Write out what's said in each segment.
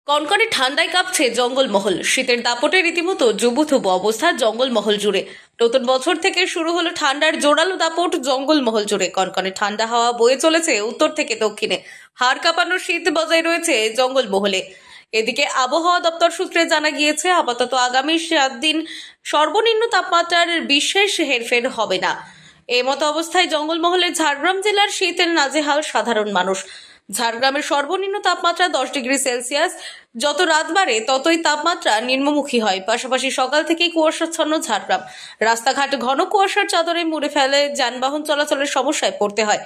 কনকনে ঠান্ডায় কাঁপছে জঙ্গলমহল। শীতের দাপটে রীতিমতো জুবুথুবু অবস্থা জঙ্গলমহল জুড়ে। নতুন বছর থেকে শুরু হলো ঠান্ডার জোরালো দাপট জঙ্গলমহল জুড়ে। কনকনে ঠান্ডা হাওয়া বয়ে চলেছে উত্তর থেকে দক্ষিণে। হাড় কাঁপানো শীত বজায় রয়েছে জঙ্গলমহলে। এদিকে আবহাওয়া দপ্তর সূত্রে জানা গিয়েছে, আপাতত আগামী 7 দিন সর্বনিম্ন তাপমাত্রার বিশেষ হেরফের হবে না। এমতো অবস্থায় জঙ্গলমহলের ঝাড়গ্রাম জেলার শীতের নাজেহাল সাধারণ মানুষ। ঝাড়গ্রামের সর্বনিম্ন তাপমাত্রা 10 ডিগ্রি সেলসিয়াস। যত রাত বাড়ে ততই তাপমাত্রা নিম্নমুখী হয়। পাশাপাশি সকাল থেকেই কুয়াশাচ্ছন্ন ঝাড়গ্রাম। রাস্তাঘাট ঘন কুয়াশার চাদরে মুড়ে ফেলে, যানবাহন চলাচলের সমস্যায় পড়তে হয়।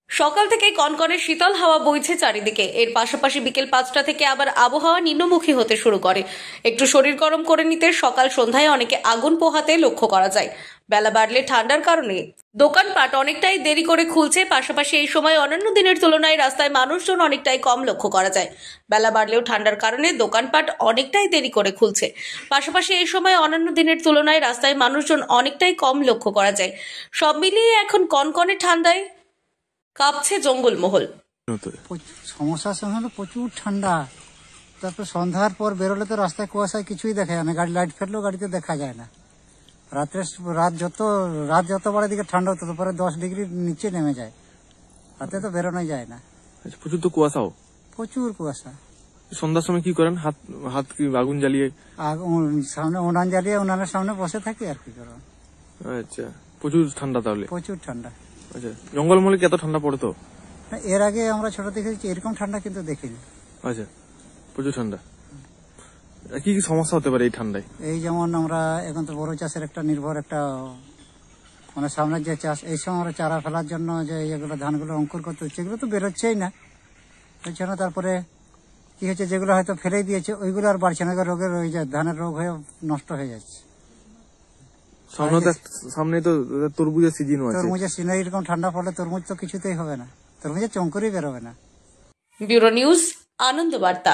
সকাল থেকে কনকনে শীতল হাওয়া বইছে চারিদিকে। এর পাশাপাশি বিকেল 5টা থেকে আবার আবহাওয়া নিম্নমুখী হতে শুরু করে। একটু শরীর গরম করে নিতে সকাল সন্ধ্যায় অনেকে আগুন পোহাতে লক্ষ্য করা যায়। বেলা বাড়লে ঠান্ডার কারণে দোকানপাট অনেকটাই দেরি করে খুলছে। পাশাপাশি এই সময় অন্যান্য দিনের তুলনায় রাস্তায় মানুষজন অনেকটাই কম লক্ষ্য করা যায়। বেলা বাড়লেও ঠান্ডার কারণে দোকানপাট অনেকটাই দেরি করে খুলছে। পাশাপাশি এই সময় অন্যান্য দিনের তুলনায় রাস্তায় মানুষজন অনেকটাই কম লক্ষ্য করা যায়। সব মিলিয়ে এখন কনকনে ঠান্ডায় কাঁপছে জঙ্গলমহল। সমস্যার সঙ্গে হলো প্রচুর ঠান্ডা। তারপর সন্ধ্যার পর বেরোলে তো রাস্তায় কুয়াশায় কিছুই দেখা যায় না। গাড়ি লাইট ফেললেও গাড়িতে দেখা যায় না। রাত যত বাড়ে দিকে ঠান্ডা হতো, পরে 10 ডিগ্রির নিচে নেমে যায়। রাতে তো বেরোনো যায় না। প্রচুর তো কুয়াশাও, প্রচুর কুয়াশা। সন্ধ্যার সময় কি করেন? হাত কি আগুন জ্বালিয়ে? সামনে উনান জ্বালিয়ে উনানের সামনে বসে থাকি আর কি করো। আচ্ছা, প্রচুর ঠান্ডা তাহলে? প্রচুর ঠান্ডা। আচ্ছা, জঙ্গলমহলে কি এত ঠান্ডা পড়ে? তো এর আগে আমরা ছোট দেখেছি, এরকম ঠান্ডা কিন্তু দেখিনি। আচ্ছা, প্রচুর ঠান্ডা। কি কি সমস্যা হতে পারে এই ঠান্ডায়? এই যেমন আমরা এখন তো বড় চাষের একটা নির্ভর একটা মানে সামনের যে চাষ, এই সময় আমরা চারা ফেলার জন্য যে এগুলো ধানগুলো অঙ্কুর করতে হচ্ছে, এগুলো তো বেরোচ্ছেই না। এই জন্য তারপরে কি হচ্ছে, যেগুলো হয়তো ফেলে দিয়েছে ওইগুলো আর বাড়ছে না, রোগের ওই যে ধানের রোগ হয়ে নষ্ট হয়ে যাচ্ছে। সামনে তো তরমুজের সিজন আছে। তরমুজের সিজন, এরকম ঠান্ডা পড়লে তরমুজ তো কিছুতেই হবে না, তরমুজের চঙ্করই বেরোবে না। ব্যুরো নিউজ, আনন্দ বার্তা।